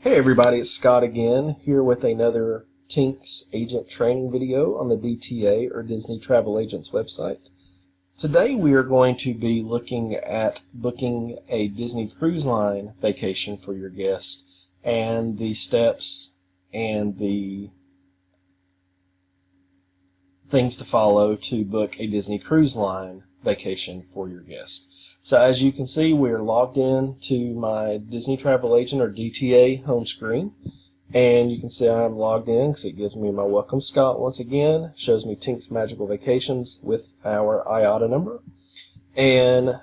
Hey everybody, it's Scott again, here with another Tinks agent training video on the DTA or Disney Travel Agents website. Today we are going to be looking at booking a Disney Cruise Line vacation for your guest and the steps and the things to follow to book a Disney Cruise Line vacation for your guest. So as you can see, we are logged in to my Disney Travel Agent or DTA home screen, and you can see I'm logged in because it gives me my Welcome Scott once again, shows me Tinks Magical Vacations with our IATA number. And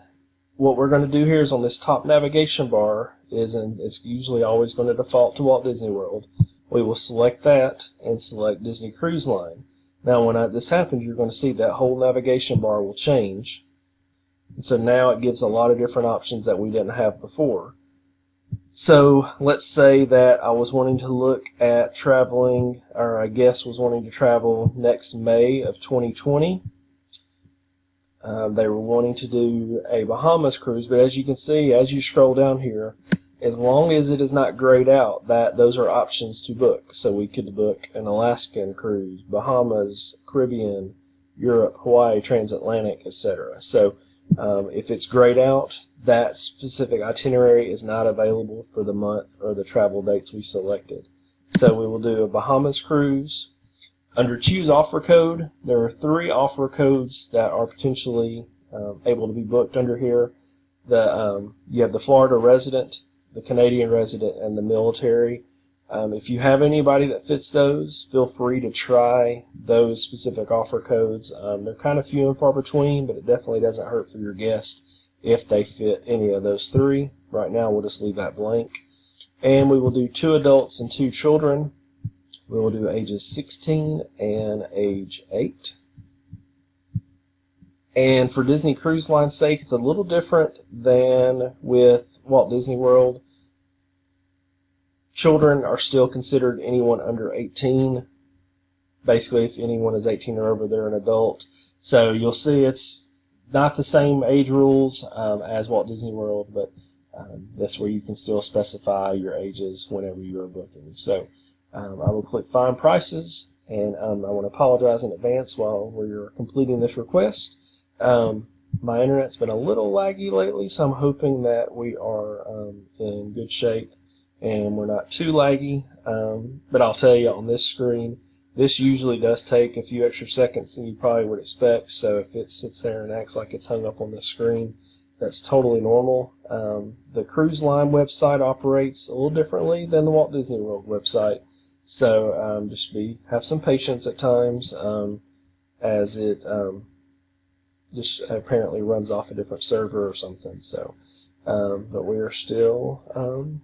what we're going to do here is on this top navigation bar it's usually always going to default to Walt Disney World. We will select that and select Disney Cruise Line. Now when this happens, you're going to see that whole navigation bar will change. And so now it gives a lot of different options that we didn't have before. So let's say that I was wanting to look at traveling, or I guess was wanting to travel next May of 2020. They were wanting to do a Bahamas cruise, but as you can see, as you scroll down here, as long as it is not grayed out, those are options to book. So we could book an Alaskan cruise, Bahamas, Caribbean, Europe, Hawaii, transatlantic, etc. So if it's grayed out, that specific itinerary is not available for the month or the travel dates we selected. So we will do a Bahamas cruise. Under Choose Offer Code, there are 3 offer codes that are potentially able to be booked under here. You have the Florida resident, the Canadian resident, and the military. If you have anybody that fits those, feel free to try those specific offer codes. They're kind of few and far between, but it definitely doesn't hurt for your guest if they fit any of those 3. Right now, we'll just leave that blank. And we will do 2 adults and 2 children. We will do ages 16 and age 8. And for Disney Cruise Line's sake, it's a little different than with Walt Disney World. Children are still considered anyone under 18. Basically, if anyone is 18 or over, they're an adult. So you'll see it's not the same age rules as Walt Disney World, but that's where you can still specify your ages whenever you are booking. So I will click Find Prices, and I want to apologize in advance while we're completing this request. My internet's been a little laggy lately, so I'm hoping that we are in good shape and we're not too laggy, but I'll tell you on this screen, this usually does take a few extra seconds than you probably would expect, so if it sits there and acts like it's hung up on the screen, that's totally normal. The Cruise Line website operates a little differently than the Walt Disney World website, so have some patience at times, as it just apparently runs off a different server or something. So, but we are still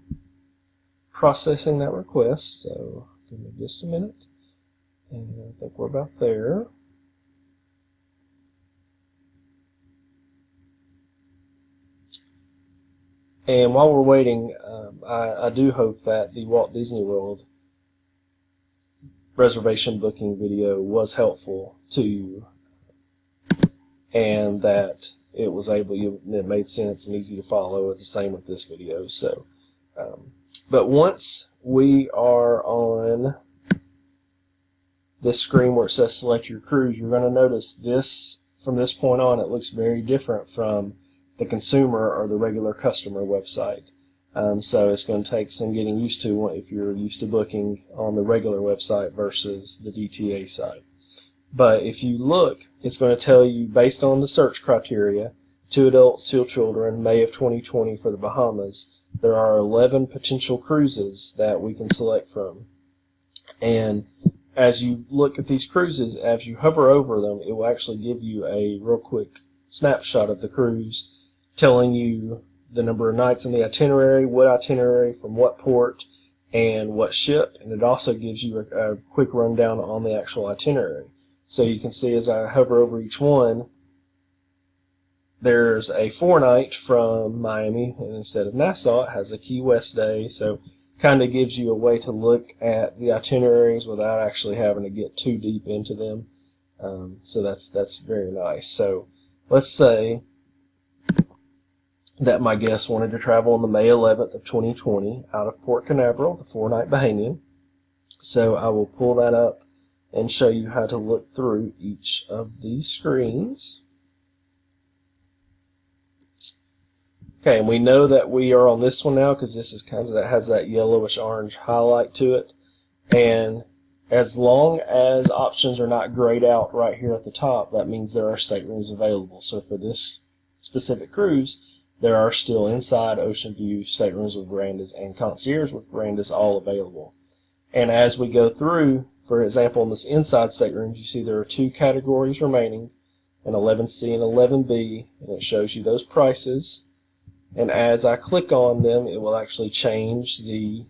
processing that request, so give me just a minute, and I think we're about there. And while we're waiting, I do hope that the Walt Disney World reservation booking video was helpful to you, and that it made sense and easy to follow. It's the same with this video. So but once we are on this screen where it says select your cruise, you're going to notice this, from this point on, it looks very different from the consumer or the regular customer website. So it's going to take some getting used to if you're used to booking on the regular website versus the DTA site. But if you look, it's going to tell you, based on the search criteria, 2 adults, 2 children, May of 2020 for the Bahamas, there are 11 potential cruises that we can select from. And as you look at these cruises, as you hover over them, it will actually give you a real quick snapshot of the cruise, telling you the number of nights in the itinerary, what itinerary, from what port, and what ship. And it also gives you a quick rundown on the actual itinerary. So you can see as I hover over each one, there's a 4-night from Miami, and instead of Nassau, it has a Key West day. So kind of gives you a way to look at the itineraries without actually having to get too deep into them. So that's very nice. So let's say that my guest wanted to travel on the May 11th of 2020 out of Port Canaveral, the 4-night Bahamian. So I will pull that up and show you how to look through each of these screens. Okay, and we know that we are on this one now because this is kind of that has that yellowish orange highlight to it. And as long as options are not grayed out right here at the top, that means there are staterooms available. So for this specific cruise, there are still inside Ocean View staterooms with verandas and concierge with verandas all available. And as we go through, for example, in this inside staterooms, you see there are 2 categories remaining, an 11C and 11B, and it shows you those prices. And as I click on them, it will actually change the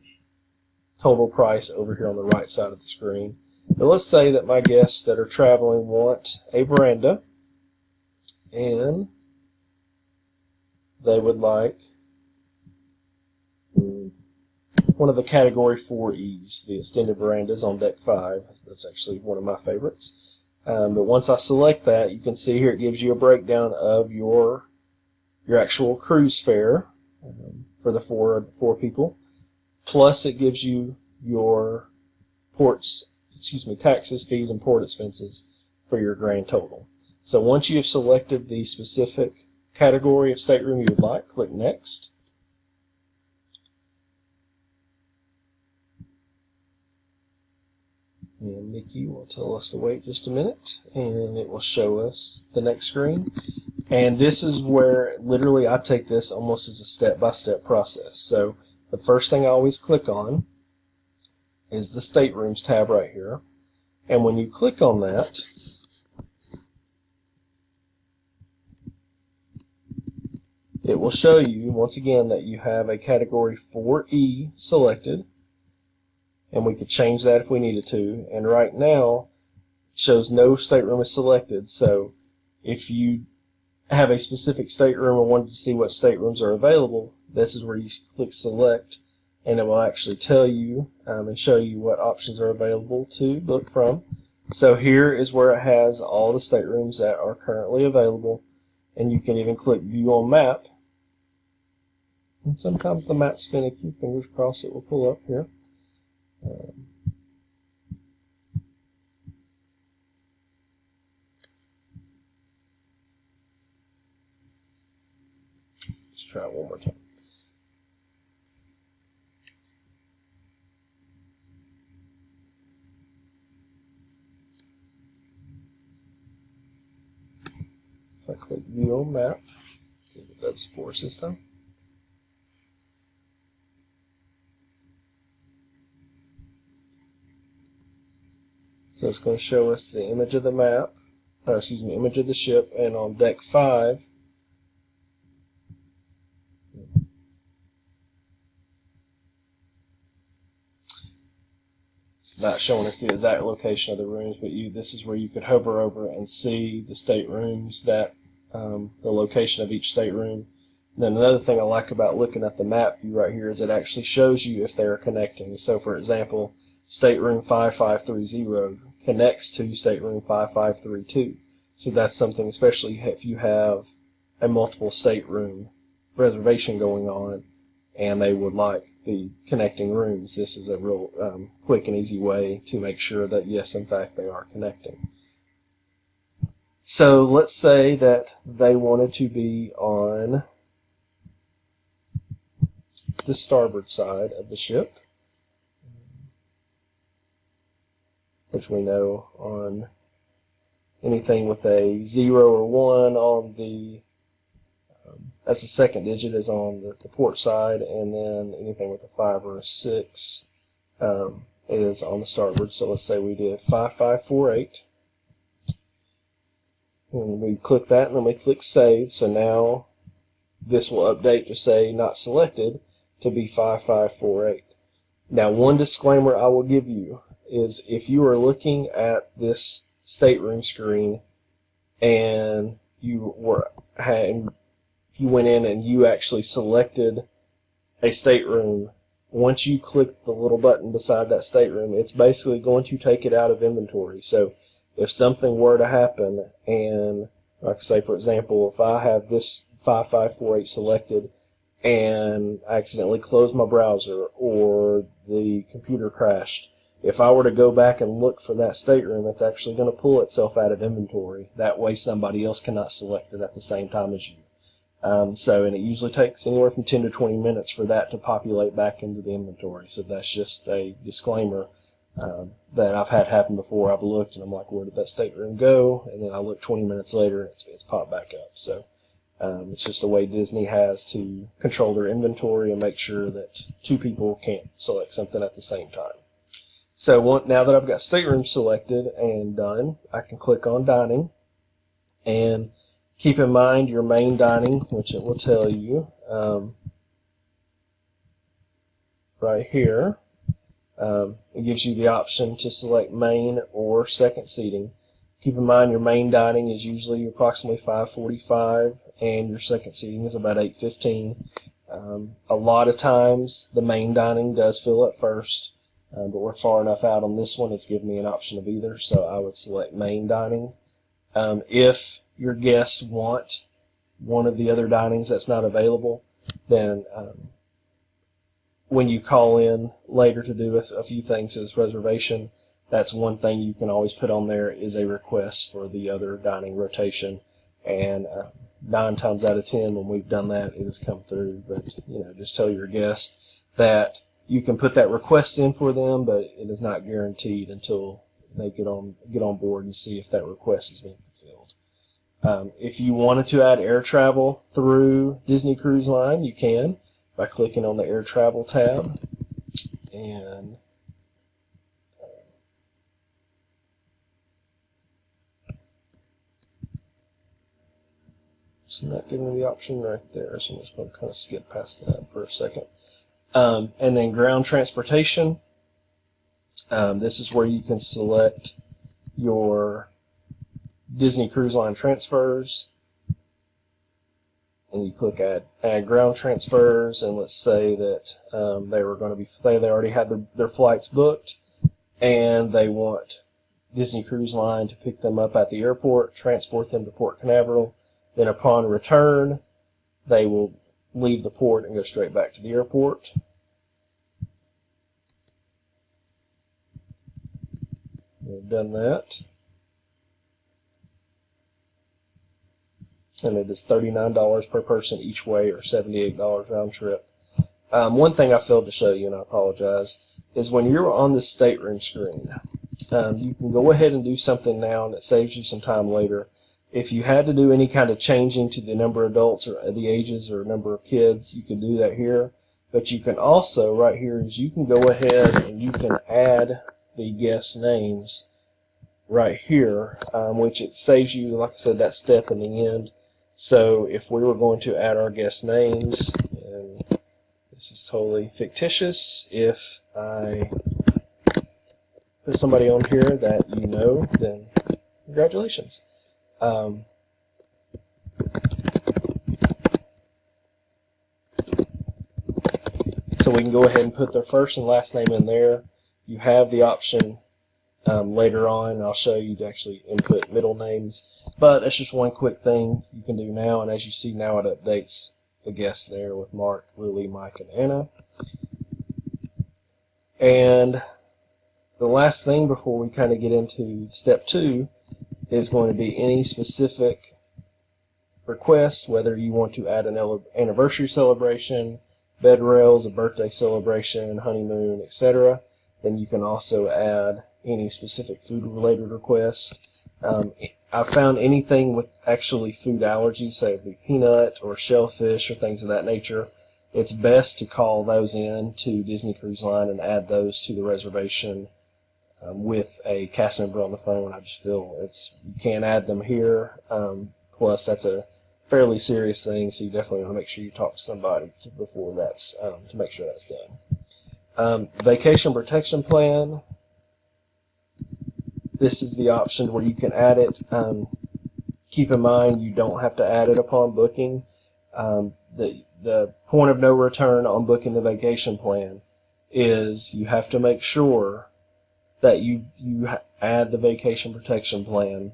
total price over here on the right side of the screen. But let's say that my guests that are traveling want a veranda, and they would like one of the category 4Es, the extended verandas on deck 5. That's actually one of my favorites. But once I select that, you can see here it gives you a breakdown of your actual cruise fare for the four people. Plus it gives you your taxes, fees, and port expenses for your grand total. So once you have selected the specific category of stateroom you would like, click Next. And Mickey will tell us to wait just a minute, and it will show us the next screen. And this is where literally I take this almost as a step-by-step process. So the first thing I always click on is the Staterooms tab right here. And when you click on that, it will show you once again that you have a category 4E selected. And we could change that if we needed to. And right now, it shows no stateroom is selected. So if you have a specific stateroom or wanted to see what staterooms are available, this is where you click Select, and it will actually tell you and show you what options are available to book from. So here is where it has all the staterooms that are currently available, and you can even click View on Map. And sometimes the map's finicky. Fingers crossed it will pull up here. Let's try it one more time. If I click View on Map, see if it does for us this time. So it's going to show us the image of the map, image of the ship, and on deck 5, it's not showing us the exact location of the rooms, but this is where you could hover over and see the staterooms, that the location of each stateroom. And then another thing I like about looking at the map view right here is it actually shows you if they are connecting. So for example, stateroom 5530 connects to stateroom 5532. So that's something, especially if you have a multiple stateroom reservation going on and they would like the connecting rooms. This is a real quick and easy way to make sure that yes, in fact, they are connecting. So let's say that they wanted to be on the starboard side of the ship, which we know on anything with a 0 or 1 on the, that's the second digit, is on the port side, and then anything with a 5 or a 6 is on the starboard. So let's say we did 5548, and we click that, and then we click Save. So now this will update to say not selected to be 5548. Now, one disclaimer I will give you is if you are looking at this stateroom screen and you went in and you actually selected a stateroom, once you click the little button beside that stateroom, it's basically going to take it out of inventory. So if something were to happen and Like say, for example, if I have this 5548 selected and I accidentally closed my browser or the computer crashed, if I were to go back and look for that stateroom, it's actually going to pull itself out of inventory. That way somebody else cannot select it at the same time as you. And it usually takes anywhere from 10 to 20 minutes for that to populate back into the inventory. So that's just a disclaimer that I've had happen before. I've looked and I'm like, where did that stateroom go? And then I look 20 minutes later and it's popped back up. So it's just a way Disney has to control their inventory and make sure that two people can't select something at the same time. So now that I've got stateroom selected and done, I can click on dining, and keep in mind your main dining, which it will tell you right here. It gives you the option to select main or second seating. Keep in mind your main dining is usually approximately 545 and your second seating is about 815. A lot of times the main dining does fill up first, but we're far enough out on this one, it's giving me an option of either, so I would select main dining. If your guests want one of the other dinings that's not available, then when you call in later to do a few things to this reservation, that's one thing you can always put on there is a request for the other dining rotation. And 9 times out of 10 when we've done that, it has come through. But just tell your guests that you can put that request in for them, but it is not guaranteed until they get on board and see if that request has been fulfilled. If you wanted to add air travel through Disney Cruise Line, you can by clicking on the Air Travel tab. And it's not giving me the option right there, so I'm just going to kind of skip past that for a second. And then ground transportation. This is where you can select your Disney Cruise Line transfers, and you click add ground transfers, and let's say that they already had their flights booked and they want Disney Cruise Line to pick them up at the airport, transport them to Port Canaveral, then upon return they will leave the port and go straight back to the airport. We've done that. And it is $39 per person each way, or $78 round trip. One thing I failed to show you, and I apologize, is when you're on the stateroom screen, you can go ahead and do something now, and it saves you some time later. If you had to do any kind of changing to the number of adults or the ages or number of kids, you can do that here. But you can also, right here, is you can go ahead and you can add the guest names right here, which it saves you, like I said, that step in the end. So if we were going to add our guest names, and this is totally fictitious, if I put somebody on here that you know, then congratulations. So we can go ahead and put their first and last name in there. You have the option later on, I'll show you to actually input middle names, but that's just one quick thing you can do now, and as you see now, it updates the guests there with Mark, Lily, Mike, and Anna. And the last thing before we kind of get into step 2 is going to be any specific requests, whether you want to add an anniversary celebration, bed rails, a birthday celebration, honeymoon, etc. Then you can also add any specific food-related requests. I found anything with actually food allergies, say it be peanut or shellfish or things of that nature, it's best to call those in to Disney Cruise Line and add those to the reservation with a cast member on the phone. I just feel you can't add them here. Plus, that's a fairly serious thing, so you definitely want to make sure you talk to somebody before that's to make sure that's done. Vacation protection plan. This is the option where you can add it. Keep in mind you don't have to add it upon booking. The point of no return on booking the vacation plan is you have to make sure that you add the vacation protection plan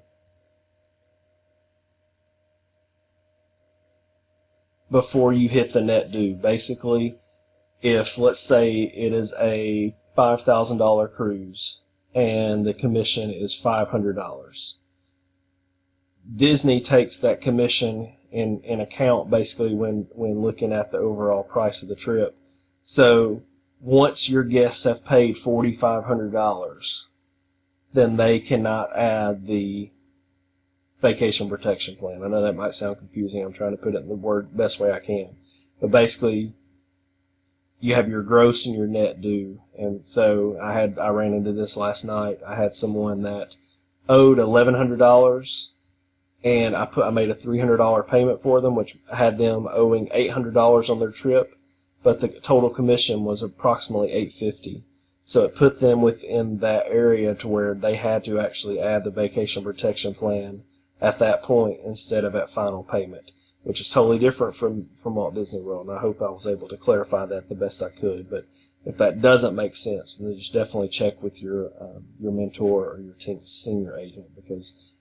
before you hit the net due. Basically, if let's say it is a $5,000 cruise and the commission is $500, Disney takes that commission in account basically when looking at the overall price of the trip. So once your guests have paid $4,500, then they cannot add the vacation protection plan. I know that might sound confusing. I'm trying to put it in the best way I can. But basically, you have your gross and your net due. And so I ran into this last night. I had someone that owed $1,100, and I made a $300 payment for them, which had them owing $800 on their trip, but the total commission was approximately $850. So it put them within that area to where they had to actually add the vacation protection plan at that point instead of at final payment, which is totally different from Walt Disney World. And I hope I was able to clarify that the best I could. But if that doesn't make sense, then just definitely check with your mentor or your senior agent, because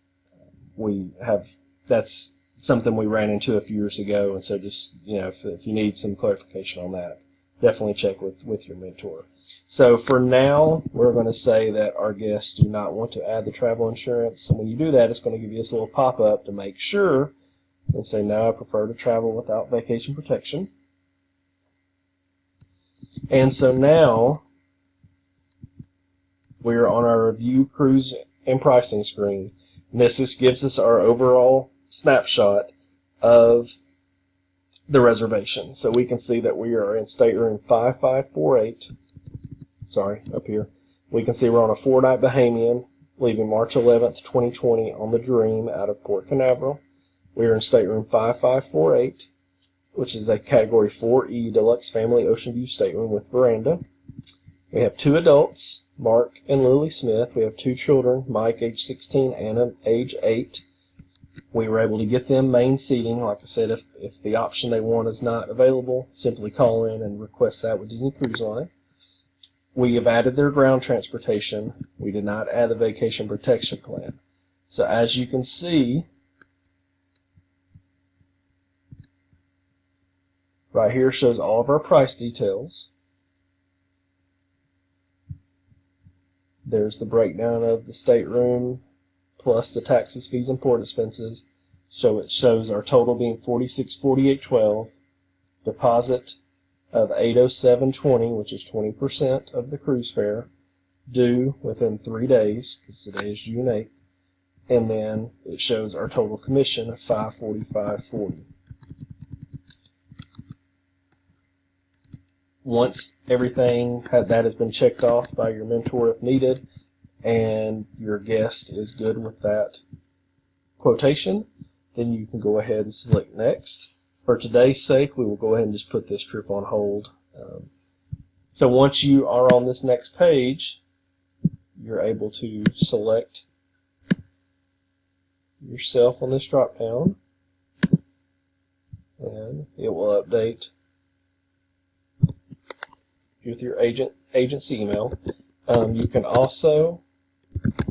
that's something we ran into a few years ago. And so just, if you need some clarification on that, definitely check with your mentor. So for now, we're going to say that our guests do not want to add the travel insurance. And when you do that, it's going to give you this little pop-up to make sure and say, no, I prefer to travel without vacation protection. And so now we're on our review, cruise, and pricing screen. And this just gives us our overall snapshot of the reservation. So we can see that we are in stateroom 5548. Sorry, up here. We can see we're on a 4-night Bahamian, leaving March 11th, 2020 on the Dream out of Port Canaveral. We are in stateroom 5548, which is a Category 4E Deluxe Family Ocean View stateroom with veranda. We have 2 adults, Mark and Lily Smith. We have 2 children, Mike, age 16, Anna, age 8. We were able to get them main seating. Like I said, if the option they want is not available, simply call in and request that with Disney Cruise Line. We have added their ground transportation. We did not add the vacation protection plan. So as you can see, right here shows all of our price details. There's the breakdown of the stateroom plus the taxes, fees, and port expenses. So it shows our total being $46.48.12, deposit of $807.20, which is 20% of the cruise fare, due within 3 days, because today is June 8th, and then it shows our total commission of $545.40. Once everything that has been checked off by your mentor if needed, and your guest is good with that quotation, then you can go ahead and select next. For today's sake, we will go ahead and just put this trip on hold. So once you are on this next page, you're able to select yourself on this drop down, and it will update with your agency email. You can also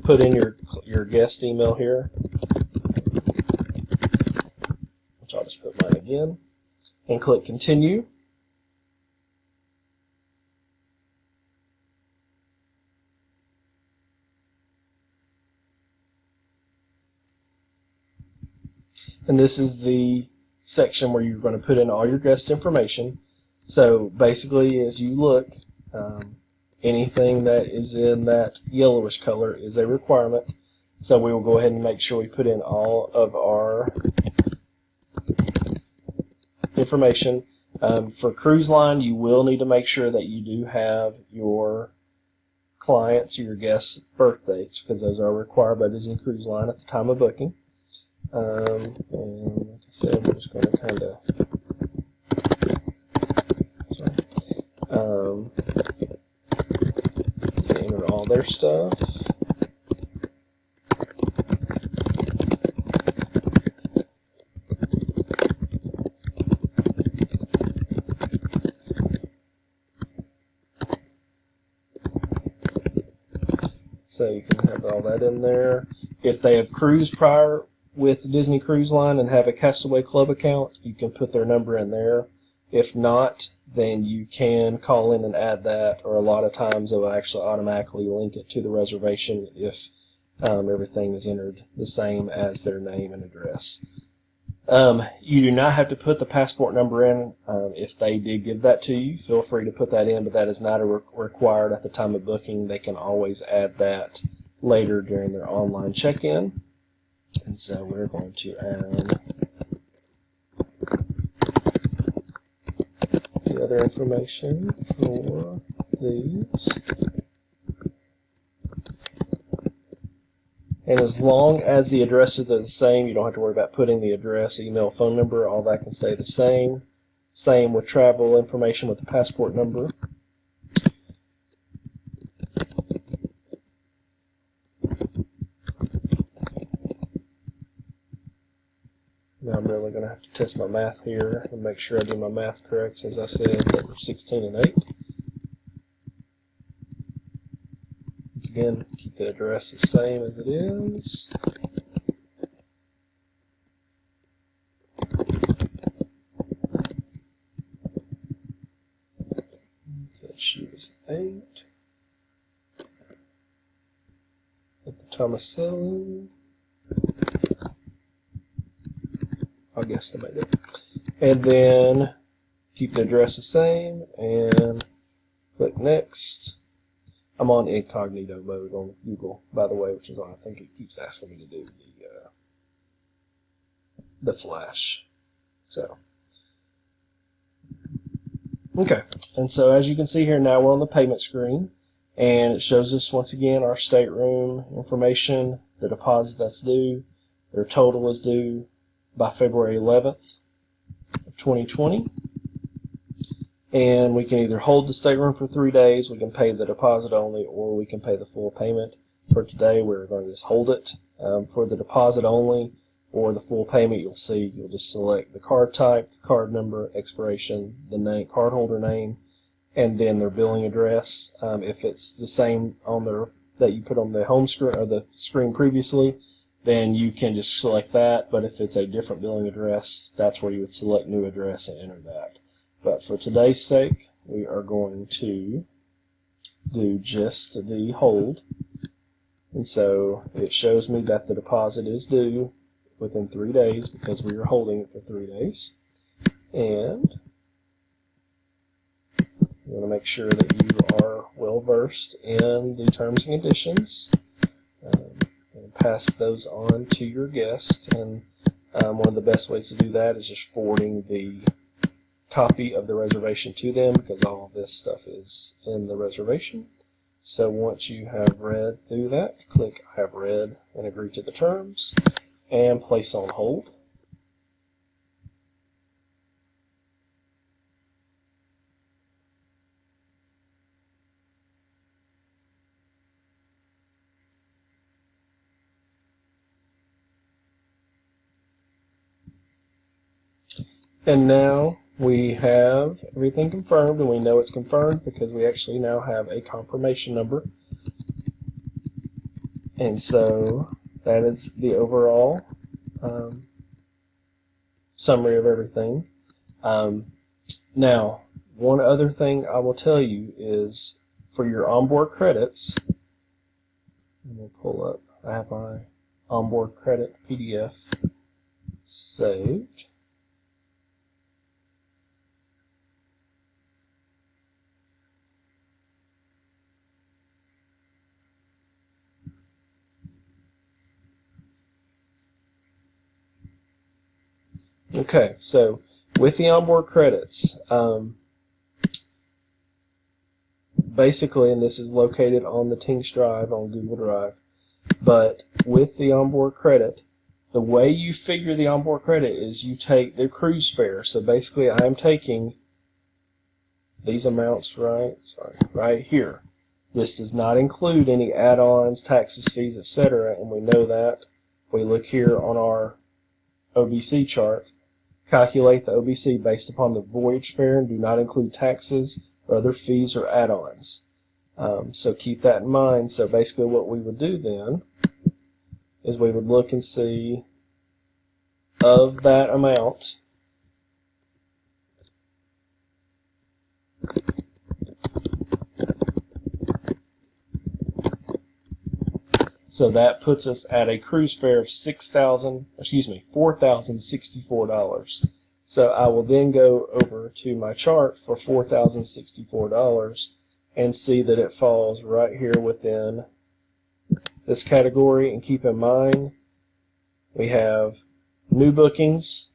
put in your guest email here, which I'll just put mine again, and click continue. And this is the section where you're going to put in all your guest information. So basically, as you look, anything that is in that yellowish color is a requirement. So we will go ahead and make sure we put in all of our information. For cruise line, you will need to make sure that you do have your clients or your guests' birth dates, because those are required by Disney Cruise Line at the time of booking. And like I said, we're just going to kind of enter all their stuff. So you can have all that in there. If they have cruised prior, with Disney Cruise Line and have a Castaway Club account, you can put their number in there. If not, then you can call in and add that, or a lot of times it will actually automatically link it to the reservation if everything is entered the same as their name and address. You do not have to put the passport number in. If they did give that to you, feel free to put that in, but that is not required at the time of booking. They can always add that later during their online check-in. And so we're going to add the other information for these. And as long as the addresses are the same, you don't have to worry about putting the address, email, phone number, all that can stay the same. Same with travel information with the passport number. Now I'm really going to have to test my math here and make sure I do my math correct, since I said that we're 16 and 8. Once again, keep the address the same as it is. So she was 8. At the Tomaselli. I'll guesstimate it. And then keep the address the same and click next. I'm on incognito mode on Google, by the way, which is why I think it keeps asking me to do the flash. So, okay. And so as you can see here, now we're on the payment screen, and it shows us once again our stateroom information, the deposit that's due, their total is due by February 11th of 2020. And we can either hold the stateroom for 3 days, we can pay the deposit only, or we can pay the full payment. For today, we're going to just hold it. For the deposit only or the full payment, you'll just select the card type, the card number, expiration, the name, cardholder name, and then their billing address. If it's the same on that you put on the home screen or the screen previously, then you can just select that. But if it's a different billing address, that's where you would select new address and enter that. But for today's sake, we are going to do just the hold. And so it shows me that the deposit is due within 3 days because we are holding it for 3 days. And you want to make sure that you are well versed in the terms and conditions. And pass those on to your guest. And one of the best ways to do that is just forwarding the copy of the reservation to them, because all of this stuff is in the reservation. So once you have read through that, click I have read and agree to the terms and place on hold. And now we have everything confirmed, and we know it's confirmed because we actually now have a confirmation number. And so that is the overall summary of everything. Now, one other thing I will tell you is for your onboard credits, I'm going to pull up, I have my onboard credit PDF saved. Okay, so with the onboard credits, basically, and this is located on the Teams Drive on Google Drive, but with the onboard credit, the way you figure the onboard credit is you take the cruise fare. So basically, I'm taking these amounts right here. This does not include any add-ons, taxes, fees, etc., and we know that. If we look here on our OBC chart, calculate the OBC based upon the voyage fare and do not include taxes or other fees or add-ons. So keep that in mind. So basically what we would do then is we would look and see of that amount. So that puts us at a cruise fare of $4,064. So I will then go over to my chart for $4,064 and see that it falls right here within this category. And keep in mind, we have new bookings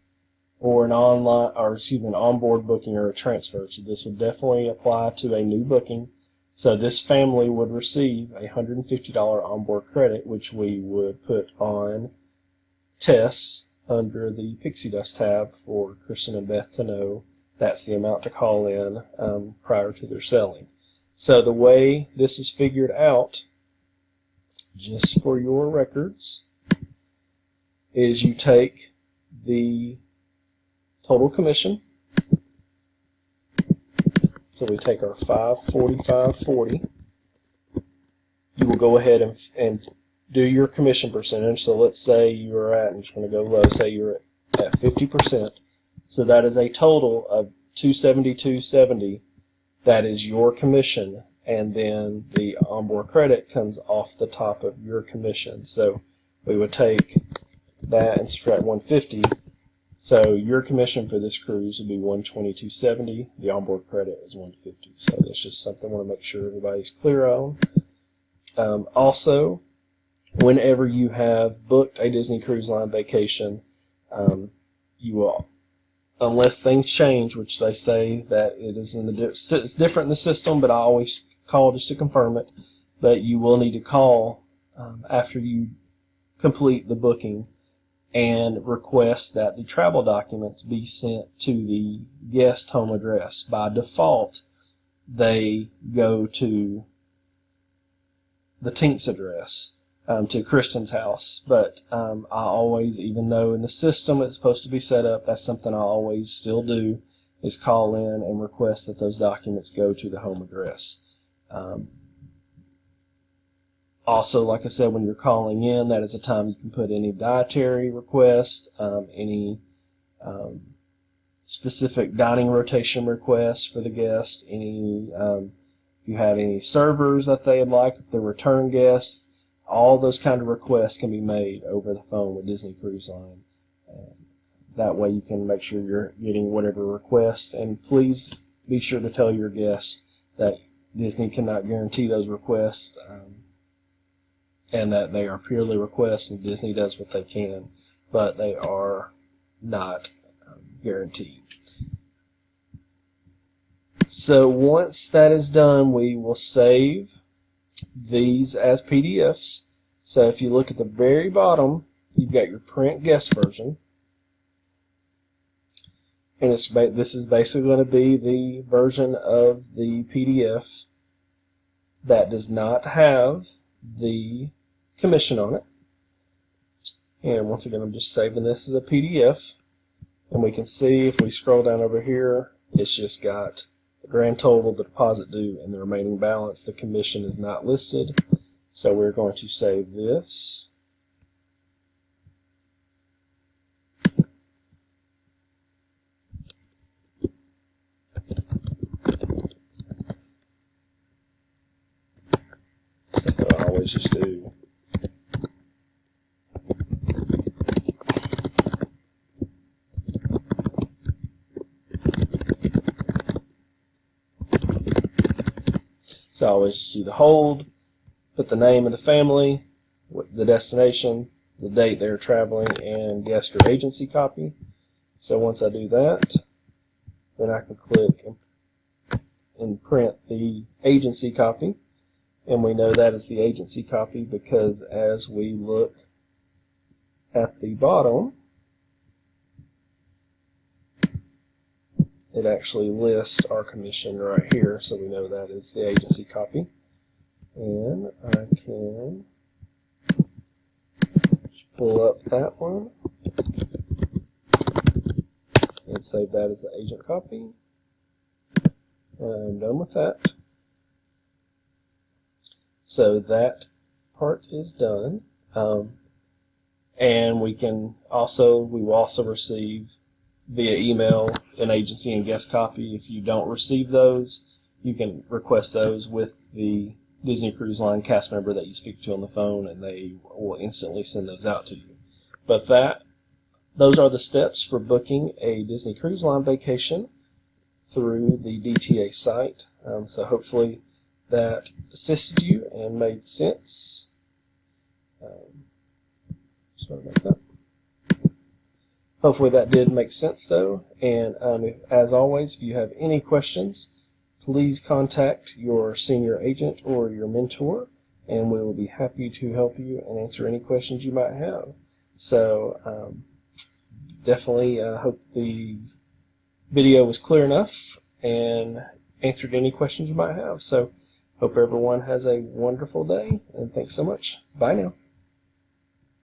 or an onboard booking or a transfer. So this would definitely apply to a new booking. So this family would receive a $150 onboard credit, which we would put on Tess under the Pixie Dust tab for Kristen and Beth to know that's the amount to call in prior to their selling. So the way this is figured out, just for your records, is you take the total commission. So we take our $545.40. You will go ahead and do your commission percentage. So let's say you're at, I'm just going to go low, say you're at 50%. So that is a total of $272.70. That is your commission, and then the onboard credit comes off the top of your commission. So we would take that and subtract $150. So your commission for this cruise would be $122.70. The onboard credit is $150. So that's just something I want to make sure everybody's clear on. Also, whenever you have booked a Disney Cruise Line vacation, you will, unless things change, which they say that it is it's different in the system, but I always call just to confirm it. But you will need to call after you complete the booking and request that the travel documents be sent to the guest home address. By default, they go to the Tink's address, to Kristen's house. But I always, even though in the system it's supposed to be set up, that's something I always still do, is call in and request that those documents go to the home address. Also, like I said, when you're calling in, that is a time you can put any dietary request, any specific dining rotation requests for the guest, any if you have any servers that they'd like, if they're return guests, all those kind of requests can be made over the phone with Disney Cruise Line. That way you can make sure you're getting whatever requests, and please be sure to tell your guests that Disney cannot guarantee those requests, and that they are purely requests, and Disney does what they can, but they are not guaranteed. So once that is done, we will save these as PDFs. So if you look at the very bottom, you've got your print guest version, and this is basically going to be the version of the PDF that does not have the commission on it. And once again, I'm just saving this as a PDF, and we can see if we scroll down over here, it's just got the grand total, the deposit due, and the remaining balance. The commission is not listed, so we're going to save this. So I always just do So I always do the hold, put the name of the family, the destination, the date they're traveling, and guest or agency copy. So once I do that, then I can click and print the agency copy. And we know that is the agency copy because as we look at the bottom, it actually lists our commission right here, so we know that is the agency copy. And I can just pull up that one and save that as the agent copy. And I'm done with that. So that part is done. And we will also receive via email an agency and guest copy. If you don't receive those, you can request those with the Disney Cruise Line cast member that you speak to on the phone, and they will instantly send those out to you. But those are the steps for booking a Disney Cruise Line vacation through the DTA site. So hopefully that assisted you and made sense. Sorry about that. Hopefully that did make sense, though. And as always, if you have any questions, please contact your senior agent or your mentor, and we will be happy to help you and answer any questions you might have. So definitely hope the video was clear enough and answered any questions you might have. So hope everyone has a wonderful day, and thanks so much. Bye now.